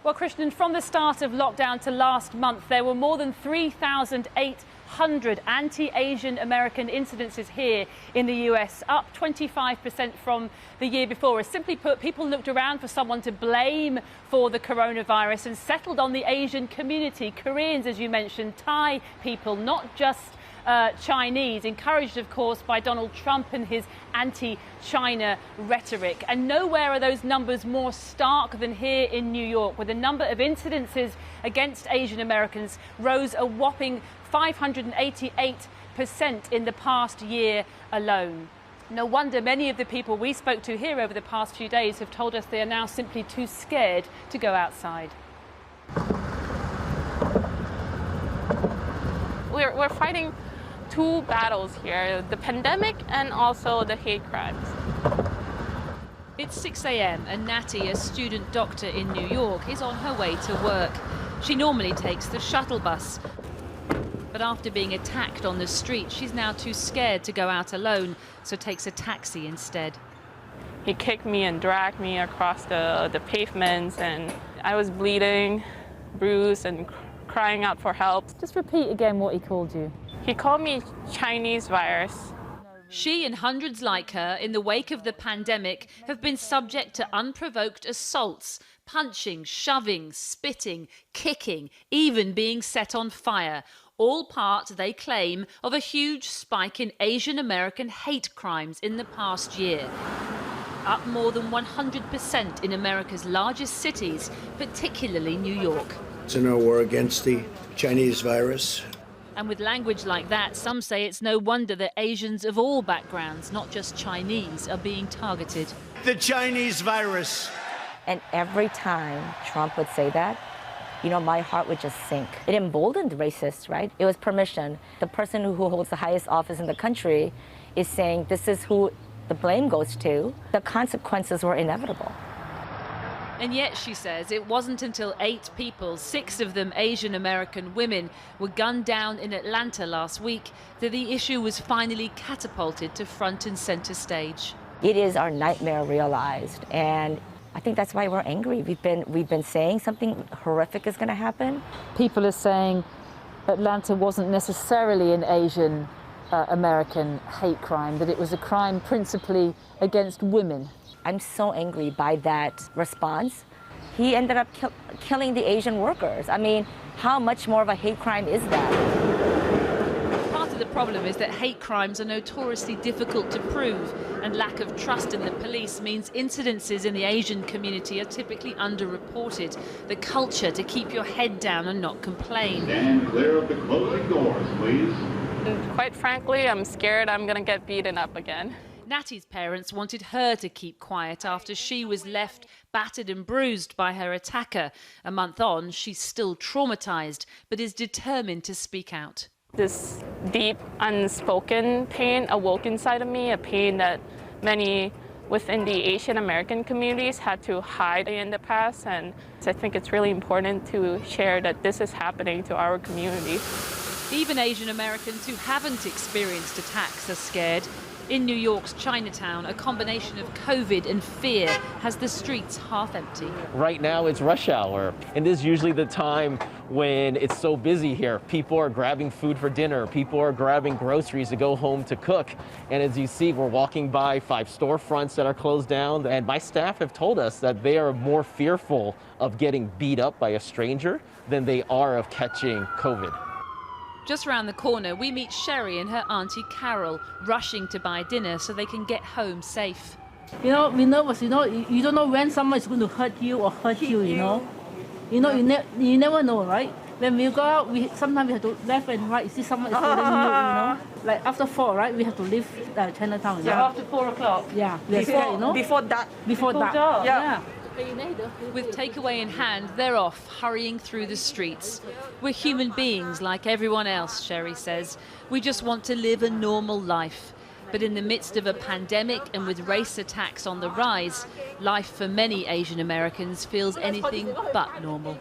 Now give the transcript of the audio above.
Well, Christian, from the start of lockdown to last month, there were more than 3,800 anti-Asian American incidences here in the US, up 25% from the year before. As simply put, people looked around for someone to blame for the coronavirus and settled on the Asian community. Koreans, as you mentioned, Thai people, not just Chinese, encouraged, of course, by Donald Trump and his anti-China rhetoric. And nowhere are those numbers more stark than here in New York, where the number of incidences against Asian Americans rose a whopping 588% in the past year alone. No wonder many of the people we spoke to here over the past few days have told us they are now simply too scared to go outside. We're fighting two battles here, the pandemic and also the hate crimes. It's 6 a.m. and Natty, a student doctor in New York, is on her way to work. She normally takes the shuttle bus, but after being attacked on the street, she's now too scared to go out alone, so takes a taxi instead. He kicked me and dragged me across the pavements, and I was bleeding, bruised, and crying out for help. Just repeat again what he called you. He called me Chinese virus. She and hundreds like her in the wake of the pandemic have been subject to unprovoked assaults, punching, shoving, spitting, kicking, even being set on fire. All part, they claim, of a huge spike in Asian American hate crimes in the past year. Up more than 100% in America's largest cities, particularly New York. It's in our war against the Chinese virus. And with language like that, some say it's no wonder that Asians of all backgrounds, not just Chinese, are being targeted. The Chinese virus. And every time Trump would say that, my heart would just sink. It emboldened racists, right? It was permission. The person who holds the highest office in the country is saying this is who the blame goes to. The consequences were inevitable. And yet, she says, it wasn't until 8 people, 6 of them Asian American women, were gunned down in Atlanta last week that the issue was finally catapulted to front and center stage. It is our nightmare realized, and I think that's why we're angry. We've been saying something horrific is going to happen. People are saying Atlanta wasn't necessarily an Asian American hate crime, that it was a crime principally against women. I'm so angry by that response. He ended up killing the Asian workers. I mean, how much more of a hate crime is that? Part of the problem is that hate crimes are notoriously difficult to prove, and lack of trust in the police means incidences in the Asian community are typically underreported. The culture to keep your head down and not complain. Stand clear of the closing doors, please. And quite frankly, I'm scared I'm going to get beaten up again. Natty's parents wanted her to keep quiet after she was left battered and bruised by her attacker. A month on, she's still traumatized, but is determined to speak out. This deep, unspoken pain awoke inside of me, a pain that many within the Asian American communities had to hide in the past. And I think it's really important to share that this is happening to our community. Even Asian Americans who haven't experienced attacks are scared. In New York's Chinatown, a combination of COVID and fear has the streets half empty. Right now it's rush hour, and this is usually the time when it's so busy here. People are grabbing food for dinner, people are grabbing groceries to go home to cook. And as you see, we're walking by 5 storefronts that are closed down, and my staff have told us that they are more fearful of getting beat up by a stranger than they are of catching COVID. Just round the corner, we meet Sherry and her auntie Carol, rushing to buy dinner so they can get home safe. We're nervous, you don't know when someone is going to hurt you or hurt you, you never know, right? When we go out, sometimes we have to left and right, see someone is following you, Like after 4, right, we have to leave Chinatown. Yeah, after 4 o'clock? Yeah, Before dark. Before dark. Yeah. With takeaway in hand, they're off, hurrying through the streets. We're human beings like everyone else, Sherry says. We just want to live a normal life. But in the midst of a pandemic and with race attacks on the rise, life for many Asian Americans feels anything but normal.